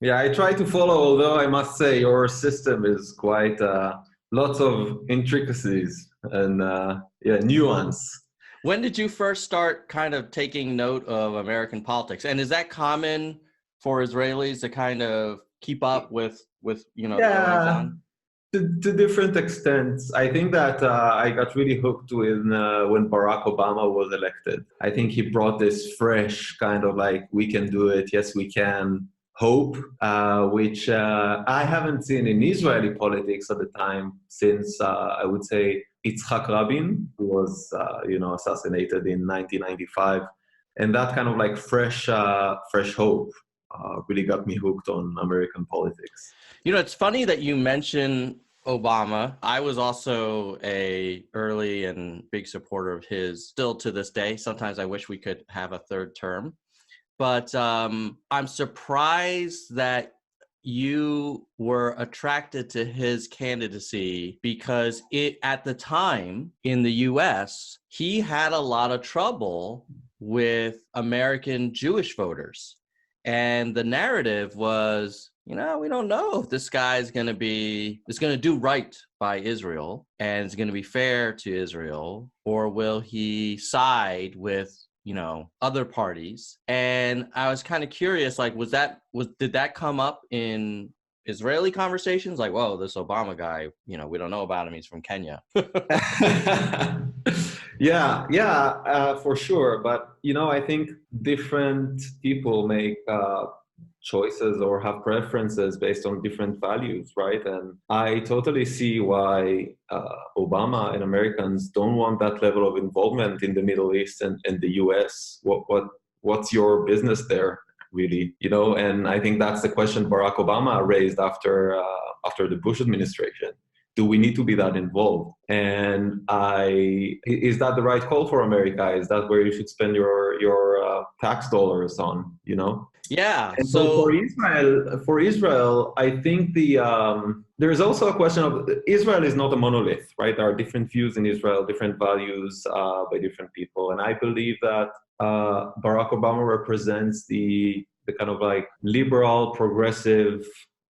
Yeah, I try to follow, although I must say your system is quite lots of intricacies and yeah, nuance. When did you first start kind of taking note of American politics? And is that common for Israelis to kind of keep up with the goings Yeah, on? to different extents. I think that I got really hooked when Barack Obama was elected. I think he brought this fresh kind of like, we can do it, yes, we can hope, which I haven't seen in Israeli politics at the time since I would say Yitzhak Rabin, who was assassinated in 1995, and that kind of like fresh hope really got me hooked on American politics. It's funny that you mention Obama. I was also a early and big supporter of his, still to this day. Sometimes I wish we could have a third term. But I'm surprised that you were attracted to his candidacy because at the time in the US, he had a lot of trouble with American Jewish voters. And the narrative was, we don't know if this guy is going to do right by Israel and is going to be fair to Israel, or will he side with other parties. And I was kind of curious, like, did that come up in Israeli conversations? Like, whoa, this Obama guy, we don't know about him. He's from Kenya. Yeah, for sure. But I think different people make choices or have preferences based on different values, right? And I totally see why Obama and Americans don't want that level of involvement in the Middle East and the US. What's your business there, really? And I think that's the question Barack Obama raised after the Bush administration. Do we need to be that involved? And is that the right call for America? Is that where you should spend your tax dollars on? Yeah. And so for Israel, I think there is also a question of Israel is not a monolith, right? There are different views in Israel, different values by different people, and I believe that Barack Obama represents the kind of like liberal, progressive,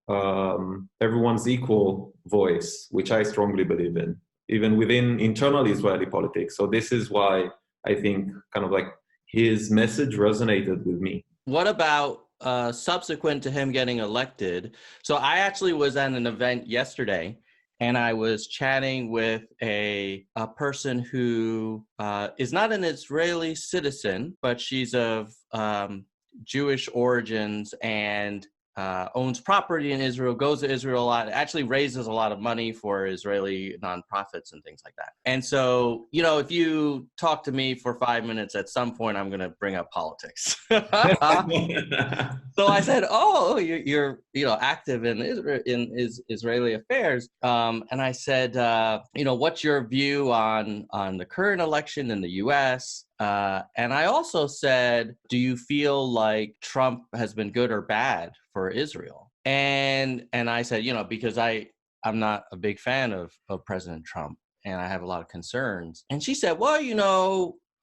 everyone's equal voice, which I strongly believe in, even within internal Israeli politics. So this is why I think kind of like his message resonated with me. What about subsequent to him getting elected? So I actually was at an event yesterday, and I was chatting with a person who is not an Israeli citizen, but she's of Jewish origins and owns property in Israel, goes to Israel a lot, actually raises a lot of money for Israeli nonprofits and things like that. And so, if you talk to me for 5 minutes, at some point, I'm going to bring up politics. So I said, "Oh, you're active in Israeli affairs," and I said, "What's your view on the current election in the U.S.?" And I also said, "Do you feel like Trump has been good or bad for Israel?" And I said, because I'm not a big fan of President Trump, and I have a lot of concerns. And she said, "Well,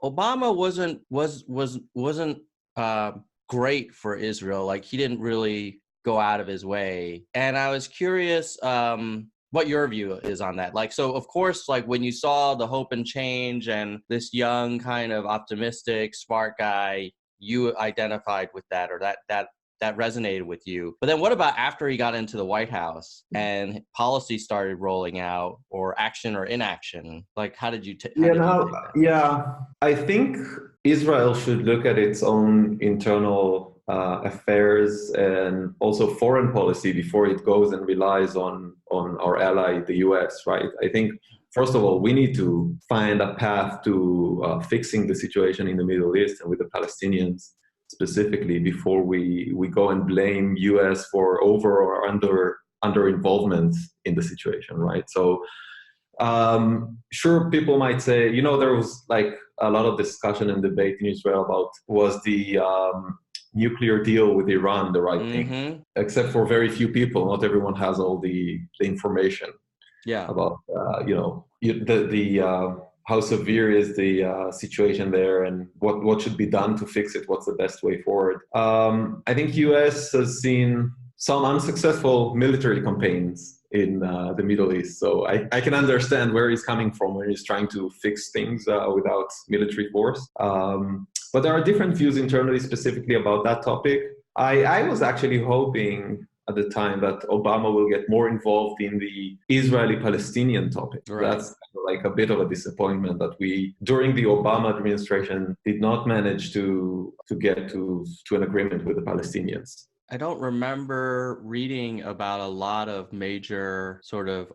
Obama wasn't great for Israel. Like, he didn't really go out of his way." And I was curious what your view is on that. Like, so of course, like when you saw the hope and change and this young kind of optimistic, smart guy, you identified with that, or that resonated with you. But then what about after he got into the White House and policy started rolling out, or action or inaction? Like, how did you take that? Yeah, I think Israel should look at its own internal affairs and also foreign policy before it goes and relies on our ally, the US, right? I think, first of all, we need to find a path to fixing the situation in the Middle East and with the Palestinians specifically before we go and blame US for over or under involvement in the situation, right? So sure, people might say, there was like a lot of discussion and debate in Israel about was the nuclear deal with Iran the right thing, except for very few people. Not everyone has all the information about, how severe is the situation there and what should be done to fix it. What's the best way forward? I think US has seen some unsuccessful military campaigns in the Middle East. So I can understand where he's coming from when he's trying to fix things without military force. But there are different views internally specifically about that topic. I was actually hoping at the time that Obama will get more involved in the Israeli-Palestinian topic. Right. That's like a bit of a disappointment that we, during the Obama administration, did not manage to get to an agreement with the Palestinians. I don't remember reading about a lot of major sort of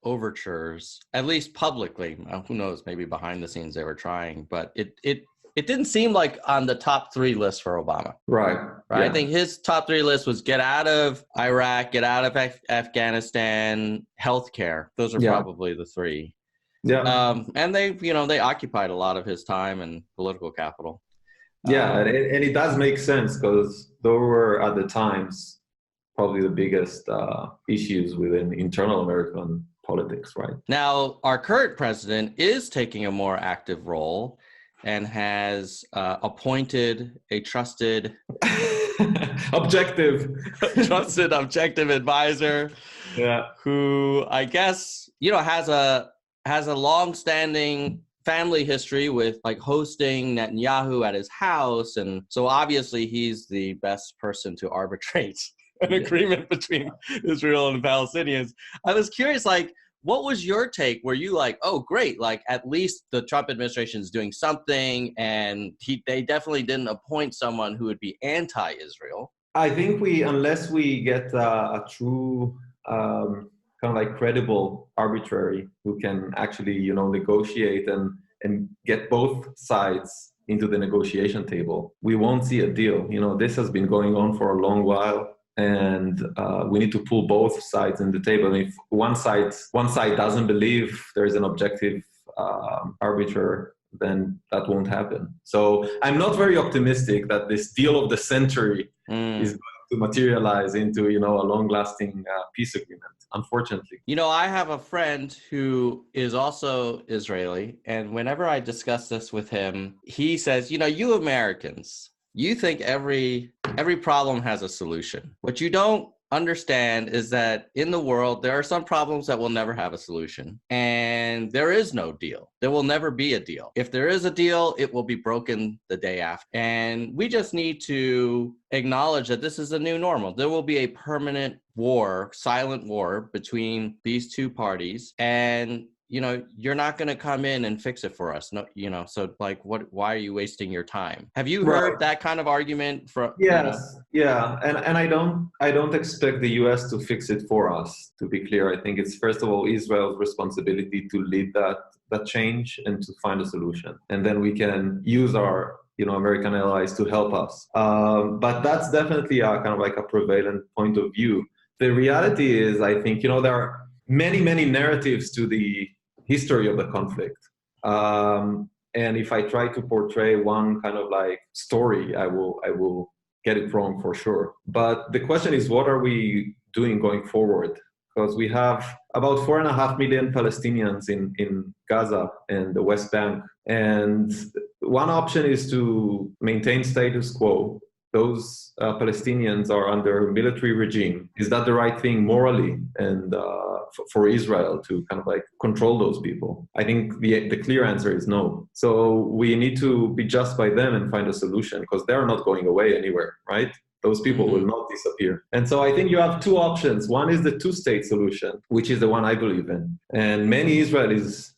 overtures, at least publicly. Who knows? Maybe behind the scenes they were trying, but it didn't seem like on the top 3 list for Obama. Right. Yeah. Yeah. I think his top 3 list was get out of Iraq, get out of Afghanistan, healthcare. Those are probably the 3. Yeah. And they occupied a lot of his time and political capital. Yeah, and it does make sense because those were at the times probably the biggest issues within internal American politics, right? Now, our current president is taking a more active role and has appointed a trusted objective advisor, who I guess has a long-standing family history with like hosting Netanyahu at his house, and so obviously he's the best person to arbitrate an agreement between Israel and the Palestinians. I was curious, like, what was your take? Were you like, oh, great, like at least the Trump administration is doing something, and they definitely didn't appoint someone who would be anti-Israel? I think unless we get a true kind of like credible arbitrary who can actually, negotiate and get both sides into the negotiation table, we won't see a deal. This has been going on for a long while, and we need to pull both sides in the table. And if one side doesn't believe there's an objective arbiter, then that won't happen. So I'm not very optimistic that this deal of the century is going to materialize into, a long-lasting peace agreement, unfortunately. I have a friend who is also Israeli, and whenever I discuss this with him, he says, you Americans, you think every problem has a solution. What you don't understand is that in the world, there are some problems that will never have a solution, and there is no deal. There will never be a deal. If there is a deal, it will be broken the day after. And we just need to acknowledge that this is a new normal. There will be a permanent war, silent war between these two parties, and you're not going to come in and fix it for us. No, so like, why are you wasting your time? Have you heard that kind of argument from? Yes. Yeah. And I don't expect the US to fix it for us, to be clear. I think it's, first of all, Israel's responsibility to lead that change and to find a solution. And then we can use our, American allies to help us. But that's definitely a kind of like a prevalent point of view. The reality is, I think, there are many, many narratives to the history of the conflict. And if I try to portray one kind of like story, I will get it wrong for sure. But the question is, what are we doing going forward? Because we have about 4.5 million Palestinians in Gaza and the West Bank. And one option is to maintain status quo. Those Palestinians are under a military regime. Is that the right thing morally and for Israel to kind of like control those people? I think the clear answer is no. So we need to be just by them and find a solution, because they're not going away anywhere, right? Those people will not disappear. And so I think you have two options. One is the two-state solution, which is the one I believe in. And many Israelis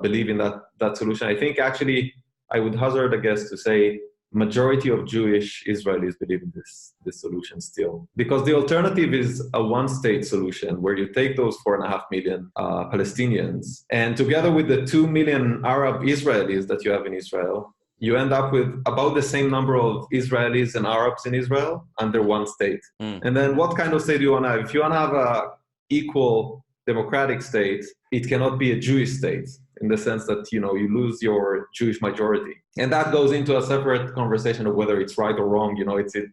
believe in that solution. I think actually I would hazard a guess to say majority of Jewish Israelis believe in this solution still. Because the alternative is a one-state solution where you take those 4.5 million Palestinians, and together with the 2 million Arab Israelis that you have in Israel, you end up with about the same number of Israelis and Arabs in Israel under one state. And then what kind of state do you want to have? If you want to have an equal democratic state, it cannot be a Jewish state, in the sense that, you lose your Jewish majority. And that goes into a separate conversation of whether it's right or wrong. It's a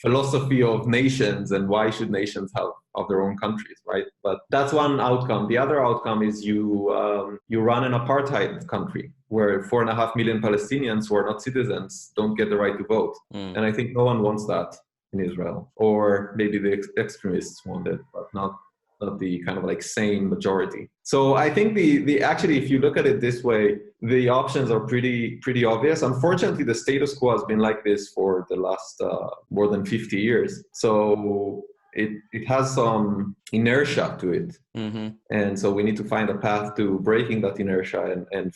philosophy of nations and why should nations have of their own countries, right? But that's one outcome. The other outcome is you run an apartheid country where 4.5 million Palestinians who are not citizens don't get the right to vote. And I think no one wants that. in Israel, or maybe the extremists want it, but not the kind of like sane majority. So I think the actually, if you look at it this way, the options are pretty obvious. Unfortunately, the status quo has been like this for the last more than 50 years. So it has some inertia to it. Mm-hmm. And so we need to find a path to breaking that inertia and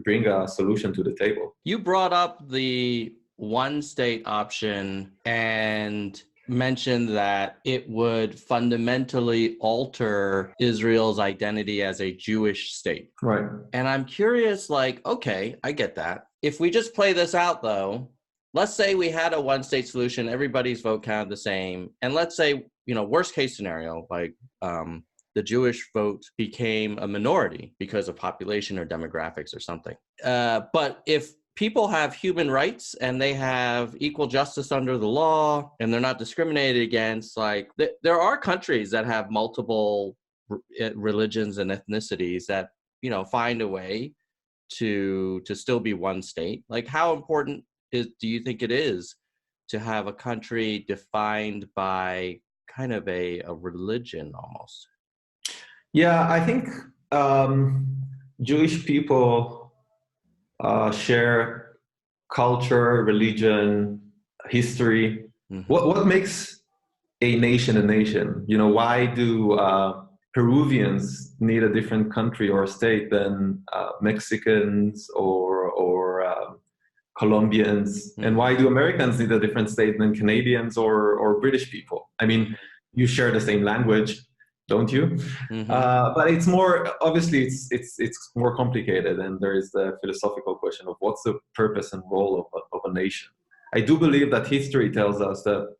bring a solution to the table. You brought up the one state option and mentioned that it would fundamentally alter Israel's identity as a Jewish state. Right. And I'm curious, like, okay, I get that. If we just play this out, though, let's say we had a one state solution, everybody's vote counted the same. And let's say, worst case scenario, like the Jewish vote became a minority because of population or demographics or something. But if people have human rights and they have equal justice under the law and they're not discriminated against, like there are countries that have multiple religions and ethnicities that, find a way to still be one state. Like, how important do you think it is to have a country defined by kind of a religion almost? Yeah, I think Jewish people share culture, religion, history. Mm-hmm. What makes a nation a nation? Why do Peruvians need a different country or state than Mexicans or Colombians? Mm-hmm. And why do Americans need a different state than Canadians or British people? I mean, you share the same language, don't you? Mm-hmm. But it's more, obviously, it's more complicated, and there is the philosophical question of what's the purpose and role of a nation. I do believe that history tells us that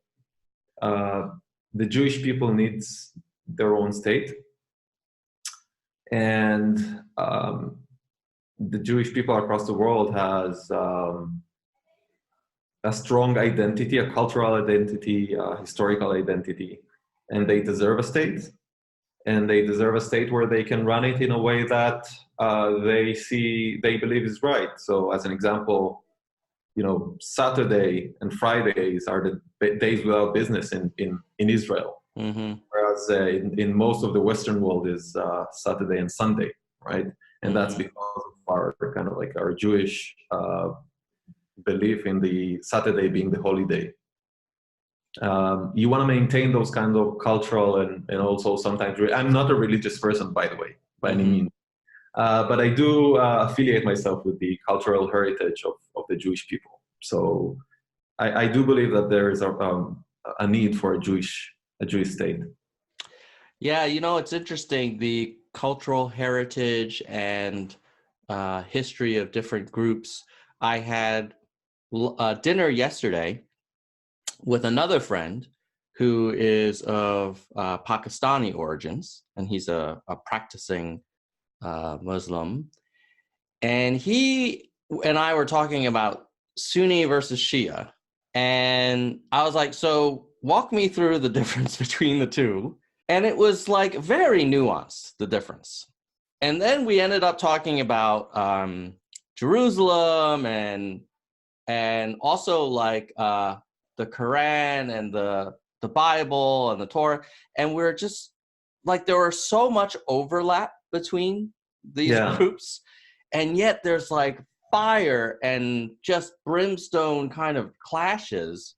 the Jewish people needs their own state, and the Jewish people across the world has a strong identity, a cultural identity, a historical identity, and they deserve a state. And they deserve a state where they can run it in a way that they believe is right. So as an example, Saturday and Fridays are the days without business in Israel. Mm-hmm. Whereas in most of the Western world is Saturday and Sunday, right? And that's because of our kind of like our Jewish belief in the Saturday being the holy day. You want to maintain those kinds of cultural and also sometimes I'm not a religious person, by the way, by any means, but I do affiliate myself with the cultural heritage of the Jewish people. So I do believe that there is a need for a Jewish state. Yeah, it's interesting, the cultural heritage and history of different groups. I had dinner yesterday with another friend who is of Pakistani origins, and he's a practicing Muslim. And he and I were talking about Sunni versus Shia. And I was like, so walk me through the difference between the two. And it was like very nuanced, the difference. And then we ended up talking about Jerusalem and also like the Quran and the Bible and the Torah. And we're just like, there was so much overlap between these groups. And yet there's like fire and just brimstone kind of clashes.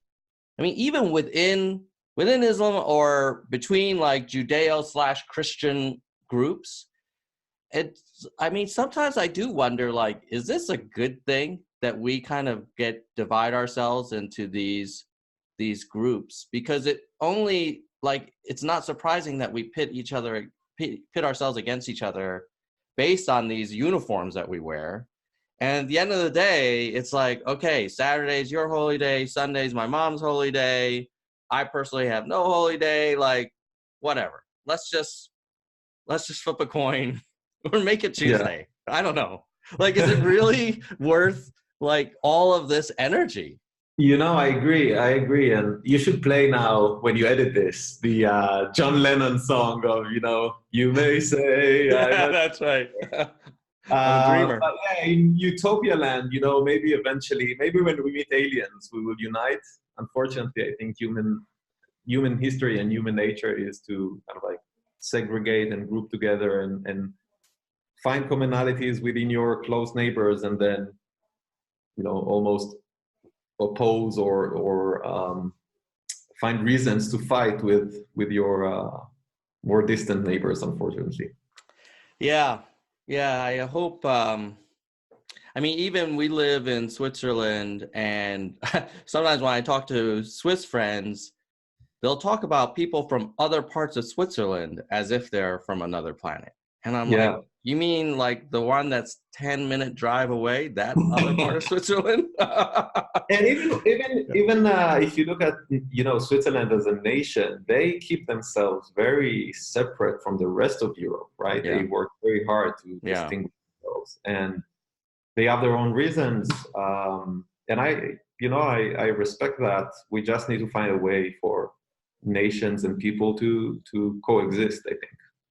I mean, even within Islam or between like Judeo/Christian groups, sometimes I do wonder, like, is this a good thing that we kind of divide ourselves into these groups? Because it only, like, it's not surprising that we pit ourselves against each other based on these uniforms that we wear. And at the end of the day, it's like, okay, Saturday's your holy day, Sunday's my mom's holy day. I personally have no holy day, like, whatever. Let's just flip a coin or make it Tuesday. Yeah. I don't know. Like, is it really worth like all of this energy? I agree. And you should play now when you edit this, the John Lennon song of, you may say. Yeah, that's right. I'm a dreamer. But yeah, in utopia land, you know, maybe eventually, maybe when we meet aliens, we will unite. Unfortunately, I think human history and human nature is to kind of like segregate and group together and find commonalities within your close neighbors, and then, you know, almost oppose or find reasons to fight with your more distant neighbors, unfortunately. Yeah, yeah. I hope. I mean, even we live in Switzerland, and sometimes when I talk to Swiss friends, they'll talk about people from other parts of Switzerland as if they're from another planet. And I'm like, Yeah. you mean like the one that's 10-minute drive away, that other part of Switzerland? And even if you look at, you know, Switzerland as a nation, they keep themselves very separate from the rest of Europe, right? Yeah. They work very hard to Yeah. distinguish themselves, and they have their own reasons. And I respect that. We just need to find a way for nations and people to coexist, I think.